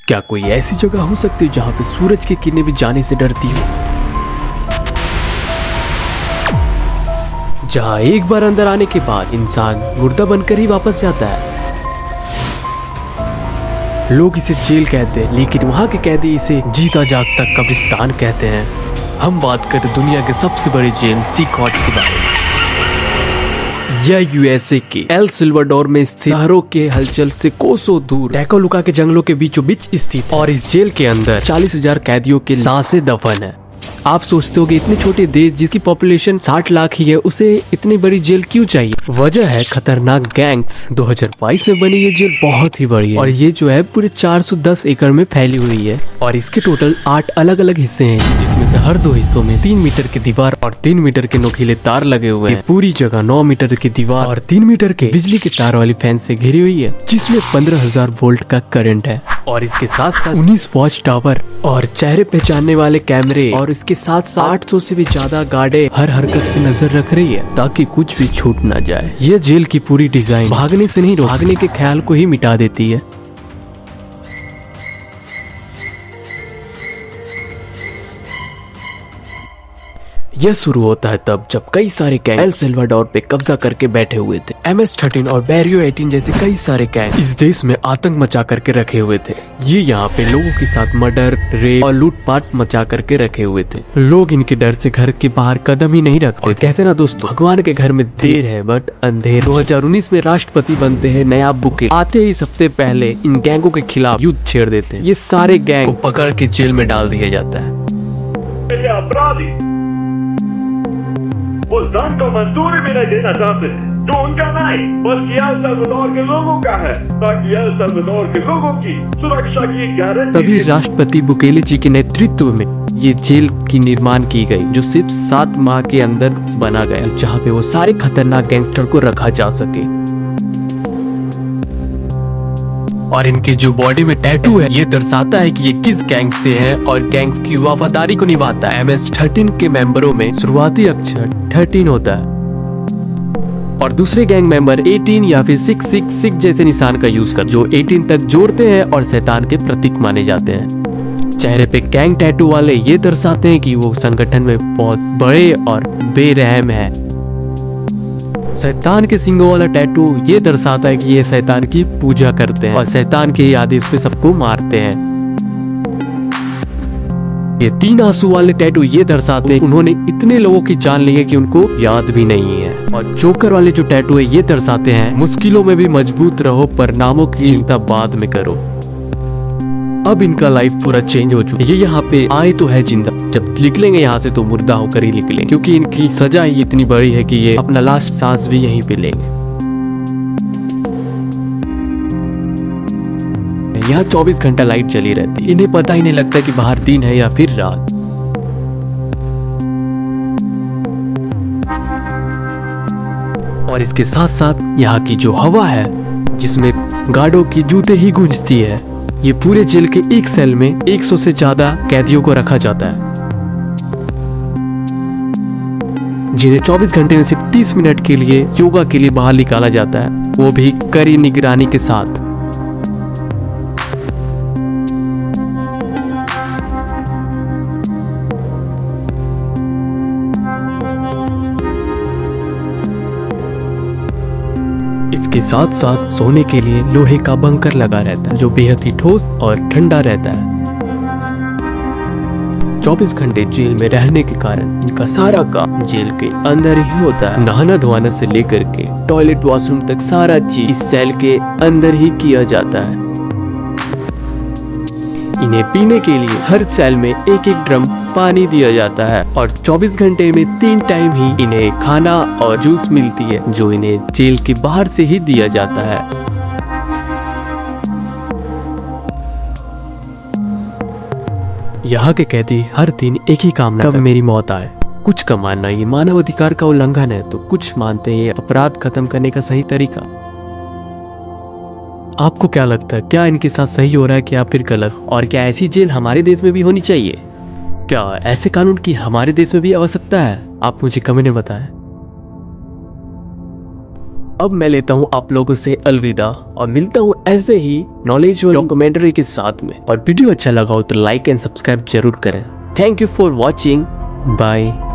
क्या कोई ऐसी जगह हो सकती है जहाँ पे सूरज की किरणें भी जाने से डरती हो, जहाँ एक बार अंदर आने के बाद इंसान मुर्दा बनकर ही वापस जाता है। लोग इसे जेल कहते हैं, लेकिन वहाँ के कैदी इसे जीता जागता कब्रिस्तान कहते हैं। हम बात करें दुनिया के सबसे बड़ी जेल सिकॉट के बारे में। यह यूएसए के एल सिल्वाडोर में स्थित शहरों के हलचल से कोसों दूर टैकोलुका के जंगलों के बीचों बीच स्थित, और इस जेल के अंदर 40,000 कैदियों के सांसें दफन है। आप सोचते हो कि इतने छोटे देश जिसकी पॉपुलेशन 60 लाख ही है, उसे इतनी बड़ी जेल क्यों चाहिए? वजह है खतरनाक गैंग्स। 2022 में बनी ये जेल बहुत ही बड़ी है, और ये जो है पूरे 410 एकड़ में फैली हुई है, और इसके टोटल 8 अलग अलग हिस्से हैं, जिसमें से हर 2 हिस्सों में 3 मीटर की दीवार और 3 मीटर के नोकीले तार लगे हुए हैं। पूरी जगह 9 मीटर की दीवार और 3 मीटर के बिजली के तार वाली फैन से घिरी हुई है, जिसमें 15,000 वोल्ट का करंट है, और इसके साथ साथ 19 वॉच टावर और चेहरे पहचानने वाले कैमरे, और इसके साथ 800 से भी ज्यादा गार्डें हर हरकत पे नजर रख रही है ताकि कुछ भी छूट ना जाए। ये जेल की पूरी डिजाइन भागने से नहीं, भागने के ख्याल को ही मिटा देती है। यह शुरू होता है तब जब कई सारे गैंग एल सिल्वाडोर पे कब्जा करके बैठे हुए थे। MS-13 और बैरियो 18 जैसे कई सारे गैंग इस देश में आतंक मचा करके रखे हुए थे। ये यहाँ पे लोगों के साथ मर्डर, रेप और लूटपाट मचा करके रखे हुए थे। लोग इनके डर से घर के बाहर कदम ही नहीं रखते। कहते ना दोस्तों, भगवान के घर में देर है बट अंधेर। 2019 में राष्ट्रपति बनते हैं नयाब बुकेले। आते ही सबसे पहले इन गैंगों के खिलाफ युद्ध छेड़ देते हैं। ये सारे गैंग को पकड़ के जेल में डाल दिया जाता है। अपराधी उस धन को मंजूरी भी नहीं देना चाहते, जो उनका नहीं बल्कि एल साल्वाडोर के लोगों का है, ताकि एल साल्वाडोर के लोगों की सुरक्षा की गारंटी। तभी राष्ट्रपति बुकेले जी के नेतृत्व में ये जेल की निर्माण की गई, जो सिर्फ 7 माह के अंदर बना गया, जहाँ पे वो सारे खतरनाक गैंगस्टर को रखा जा सके। और इनके जो बॉडी में टैटू है, ये दर्शाता है कि ये किस गैंग से है और गैंग्स की वफादारी को निभाता है। MS-13 के मेंबरों में शुरुआती अक्षर 13 होता है, और दूसरे गैंग मेंबर 18 या फिर 666 जैसे निशान का यूज कर, जो 18 तक जोड़ते हैं और शैतान के प्रतीक माने जाते हैं। चेहरे पे गैंग टैटू वाले ये दर्शाते हैं कि वो संगठन में बहुत बड़े और बेरहम है। शैतान के सिंगों वाला टैटू ये दर्शाता है कि ये शैतान की पूजा करते हैं और शैतान के आदेश पे सबको मारते हैं। ये 3 आंसू वाले टैटू ये दर्शाते हैं उन्होंने इतने लोगों की जान ली है कि उनको याद भी नहीं है। और जोकर वाले जो टैटू है ये दर्शाते हैं मुश्किलों में भी मजबूत रहो, परिणामों की चिंता बाद में करो। अब इनका लाइफ पूरा चेंज हो चुका है। ये यहाँ पे आए तो है जिंदा, जब निकलेंगे यहाँ से तो मुर्दा होकर ही निकलेंगे, क्योंकि इनकी सजा ही इतनी बड़ी है कि ये अपना लास्ट सांस भी यहीं पे लेंगे। यहाँ 24 घंटा लाइट चली रहती है, इन्हें पता ही नहीं लगता कि बाहर दिन है या फिर रात। और इसके साथ साथ यहाँ की जो हवा है, जिसमें गार्डों की जूते ही गूंजती है, ये पूरे जेल के एक सेल में 100 से ज्यादा कैदियों को रखा जाता है, जिन्हें 24 घंटे में सिर्फ 30 मिनट के लिए योगा के लिए बाहर निकाला जाता है, वो भी कड़ी निगरानी के साथ। इसके साथ साथ सोने के लिए लोहे का बंकर लगा रहता है, जो बेहद ही ठोस और ठंडा रहता है। 24 घंटे जेल में रहने के कारण इनका सारा काम जेल के अंदर ही होता है। नहाना धोना से लेकर के टॉयलेट वॉशरूम तक सारा चीज इस सेल के अंदर ही किया जाता है। इन्हें पीने के लिए हर सेल में एक एक ड्रम पानी दिया जाता है, और 24 घंटे में 3 टाइम ही इन्हें खाना और जूस मिलती है, जो इन्हें जेल के बाहर से ही दिया जाता है। यहाँ के कैदी हर दिन एक ही कामना, कब मेरी मौत आए। कुछ का मानना ये मानव अधिकार का उल्लंघन है, तो कुछ मानते हैं ये अपराध खत्म करने का सही तरीका। आपको क्या लगता है, क्या इनके साथ सही हो रहा है या फिर गलत? और क्या ऐसी जेल हमारे देश में भी होनी चाहिए? क्या ऐसे कानून की हमारे देश में भी आवश्यकता है? आप मुझे कमेंट में बताएं। अब मैं लेता हूँ आप लोगों से अलविदा और मिलता हूँ ऐसे ही नॉलेज और डॉक्यूमेंट्री के साथ में। और वीडियो अच्छा लगा हो तो लाइक एंड सब्सक्राइब जरूर करें। Thank you for watching. Bye.